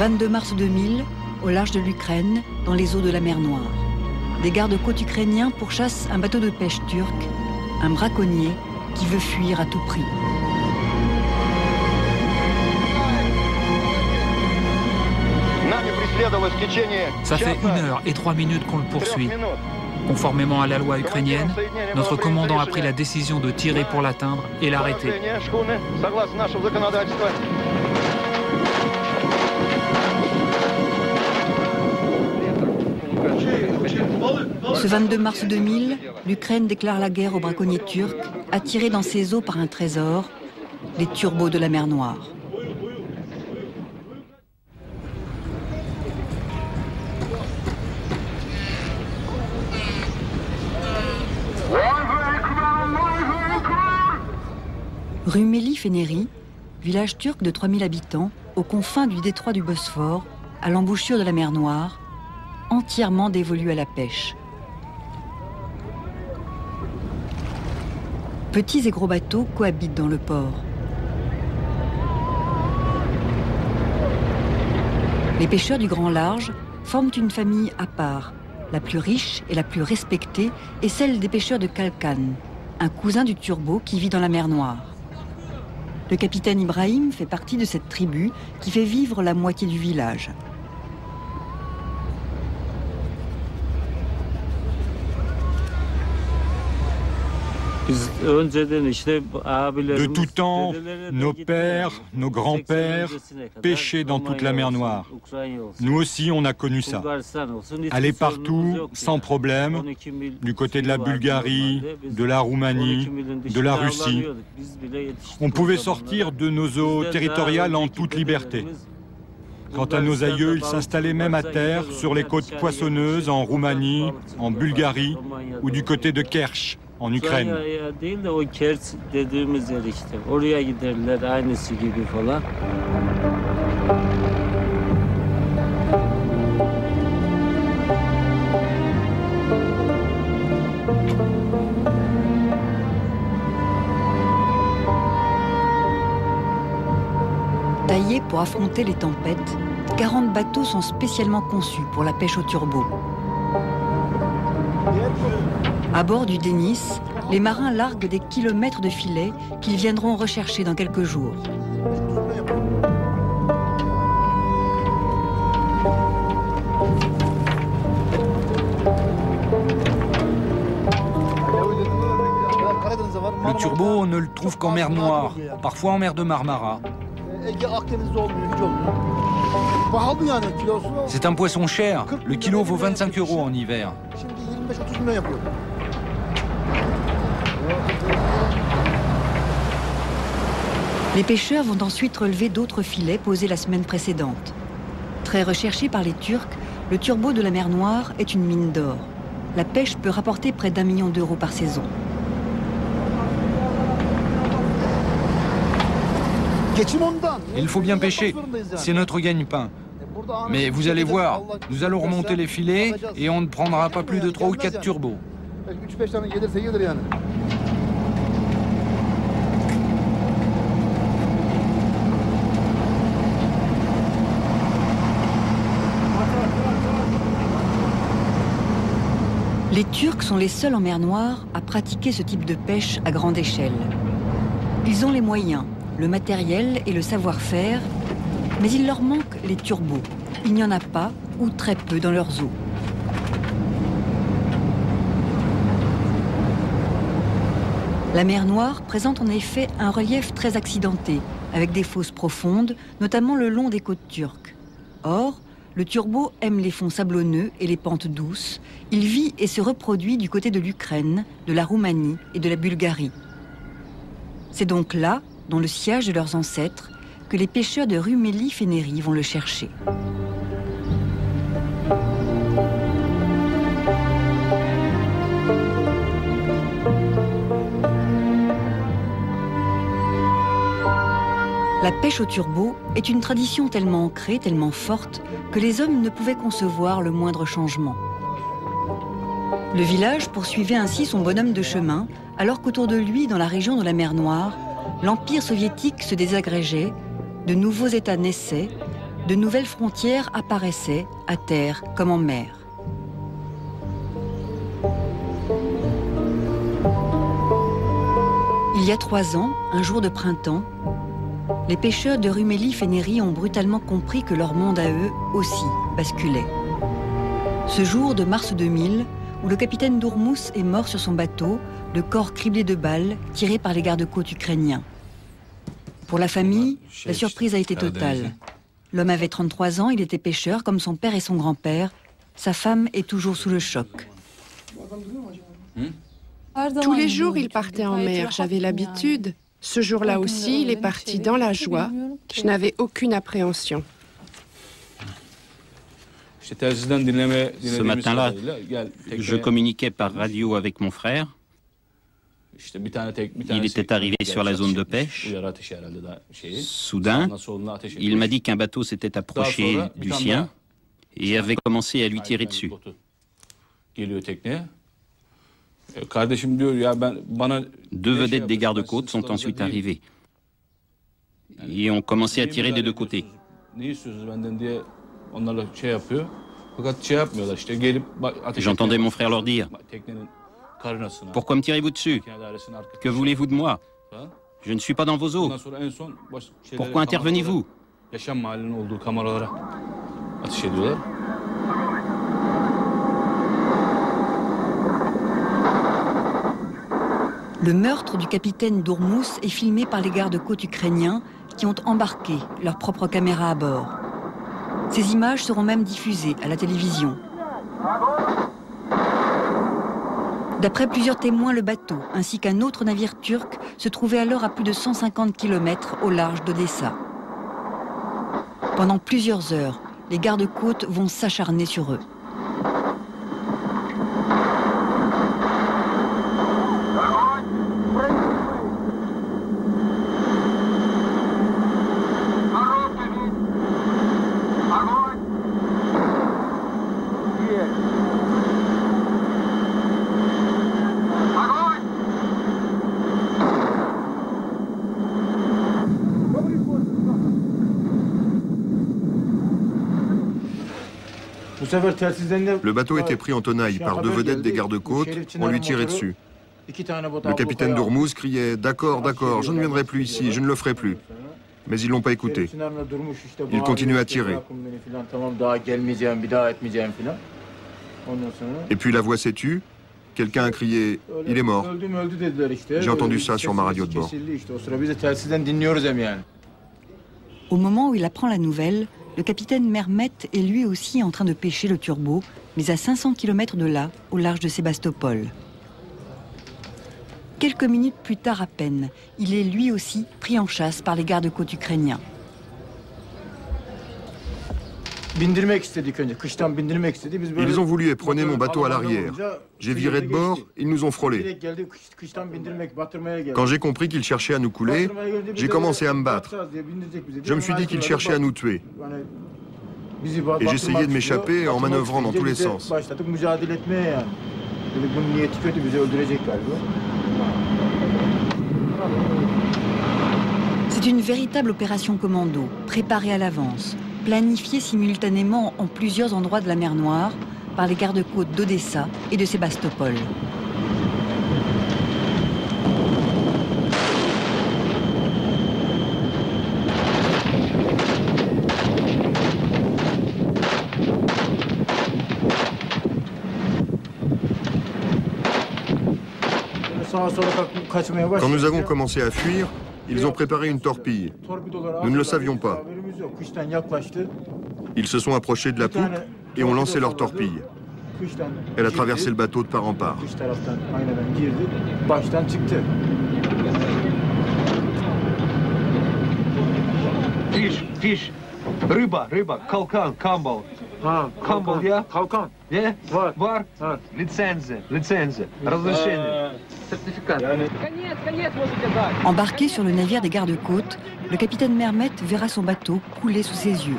22 mars 2000, au large de l'Ukraine, dans les eaux de la mer Noire. Des gardes-côtes ukrainiens pourchassent un bateau de pêche turc, un braconnier qui veut fuir à tout prix. Ça fait 1 heure et 3 minutes qu'on le poursuit. Conformément à la loi ukrainienne, notre commandant a pris la décision de tirer pour l'atteindre et l'arrêter. Ce 22 mars 2000, l'Ukraine déclare la guerre aux braconniers turcs, attirés dans ses eaux par un trésor, les turbots de la mer Noire. Rumeli-Feneri, village turc de 3000 habitants, aux confins du détroit du Bosphore, à l'embouchure de la mer Noire, entièrement dévolu à la pêche. Petits et gros bateaux cohabitent dans le port. Les pêcheurs du grand large forment une famille à part. La plus riche et la plus respectée est celle des pêcheurs de Kalkan, un cousin du turbo qui vit dans la mer Noire. Le capitaine Ibrahim fait partie de cette tribu qui fait vivre la moitié du village. De tout temps, nos pères, nos grands-pères pêchaient dans toute la mer Noire. Nous aussi, on a connu ça. Aller partout, sans problème, du côté de la Bulgarie, de la Roumanie, de la Russie. On pouvait sortir de nos eaux territoriales en toute liberté. Quant à nos aïeux, ils s'installaient même à terre, sur les côtes poissonneuses, en Roumanie, en Bulgarie ou du côté de Kerch, en Ukraine. Taillés pour affronter les tempêtes, 40 bateaux sont spécialement conçus pour la pêche au turbo. À bord du Denis, les marins larguent des kilomètres de filets qu'ils viendront rechercher dans quelques jours. Le turbo, on ne le trouve qu'en mer Noire, parfois en mer de Marmara. C'est un poisson cher. Le kilo vaut 25 € en hiver. Les pêcheurs vont ensuite relever d'autres filets posés la semaine précédente. Très recherché par les Turcs, le turbo de la mer Noire est une mine d'or. La pêche peut rapporter près d'1 million d'euros par saison. Il faut bien pêcher, c'est notre gagne-pain. Mais vous allez voir, nous allons remonter les filets et on ne prendra pas plus de 3 ou 4 turbos. Les Turcs sont les seuls en mer Noire à pratiquer ce type de pêche à grande échelle. Ils ont les moyens, le matériel et le savoir-faire, mais il leur manque les turbos. Il n'y en a pas ou très peu dans leurs eaux. La mer Noire présente en effet un relief très accidenté, avec des fosses profondes, notamment le long des côtes turques. Or, le turbo aime les fonds sablonneux et les pentes douces. Il vit et se reproduit du côté de l'Ukraine, de la Roumanie et de la Bulgarie. C'est donc là, dans le sillage de leurs ancêtres, que les pêcheurs de Rumeli-Feneri vont le chercher. La pêche au turbo est une tradition tellement ancrée, tellement forte, que les hommes ne pouvaient concevoir le moindre changement. Le village poursuivait ainsi son bonhomme de chemin, alors qu'autour de lui, dans la région de la mer Noire, l'Empire soviétique se désagrégeait, de nouveaux États naissaient, de nouvelles frontières apparaissaient, à terre comme en mer. Il y a 3 ans, un jour de printemps, les pêcheurs de Rumélif et Néry ont brutalement compris que leur monde à eux aussi basculait. Ce jour de mars 2000, où le capitaine Dourmous est mort sur son bateau, le corps criblé de balles tiré par les gardes-côtes ukrainiens. Pour la famille, la surprise a été totale. L'homme avait 33 ans, il était pêcheur comme son père et son grand-père. Sa femme est toujours sous le choc. Tous les jours, il partait en mer, j'avais l'habitude. Ce jour-là aussi, il est parti dans la joie. Je n'avais aucune appréhension. Ce matin-là, je communiquais par radio avec mon frère. Il était arrivé sur la zone de pêche. Soudain, il m'a dit qu'un bateau s'était approché du sien et avait commencé à lui tirer dessus. Deux vedettes des gardes-côtes sont ensuite arrivées et ont commencé à tirer des deux côtés. J'entendais mon frère leur dire « Pourquoi me tirez-vous dessus? Que voulez-vous de moi? Je ne suis pas dans vos eaux. Pourquoi intervenez-vous » Le meurtre du capitaine Dourmous est filmé par les gardes-côtes ukrainiens qui ont embarqué leur propre caméra à bord. Ces images seront même diffusées à la télévision. D'après plusieurs témoins, le bateau ainsi qu'un autre navire turc se trouvaient alors à plus de 150 km au large d'Odessa. Pendant plusieurs heures, les gardes-côtes vont s'acharner sur eux. Le bateau était pris en tenaille par deux vedettes des gardes-côtes, on lui tirait dessus. Le capitaine Dourmous criait « D'accord, d'accord, je ne viendrai plus ici, je ne le ferai plus ». Mais ils ne l'ont pas écouté. Il continue à tirer. Et puis la voix s'est tue, quelqu'un a crié « Il est mort ». J'ai entendu ça sur ma radio de bord. Au moment où il apprend la nouvelle, le capitaine Mermet est lui aussi en train de pêcher le Turbo, mais à 500 km de là, au large de Sébastopol. Quelques minutes plus tard à peine, il est lui aussi pris en chasse par les gardes-côtes ukrainiens. Ils ont voulu éperonner mon bateau à l'arrière. J'ai viré de bord, ils nous ont frôlés. Quand j'ai compris qu'ils cherchaient à nous couler, j'ai commencé à me battre. Je me suis dit qu'ils cherchaient à nous tuer. Et j'essayais de m'échapper en manœuvrant dans tous les sens. C'est une véritable opération commando, préparée à l'avance, planifiée simultanément en plusieurs endroits de la mer Noire par les gardes-côtes d'Odessa et de Sébastopol. Quand nous avons commencé à fuir, ils ont préparé une torpille. Nous ne le savions pas. Ils se sont approchés de la poupe et ont lancé leur torpille. Elle a traversé le bateau de part en part. Fish, rıba, kalkan, kambal. Kambal, ya? Kalkan? Ne? Var. Лицензия, разрешение. Certificat. Embarqué sur le navire des gardes-côtes, le capitaine Mermet verra son bateau couler sous ses yeux.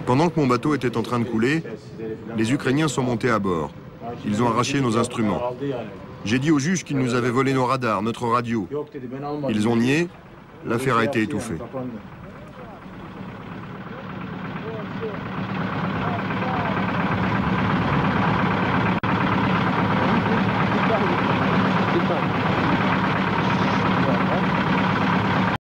Pendant que mon bateau était en train de couler, les Ukrainiens sont montés à bord. Ils ont arraché nos instruments. J'ai dit au juge qu'ils nous avaient volé nos radars, notre radio. Ils ont nié, l'affaire a été étouffée.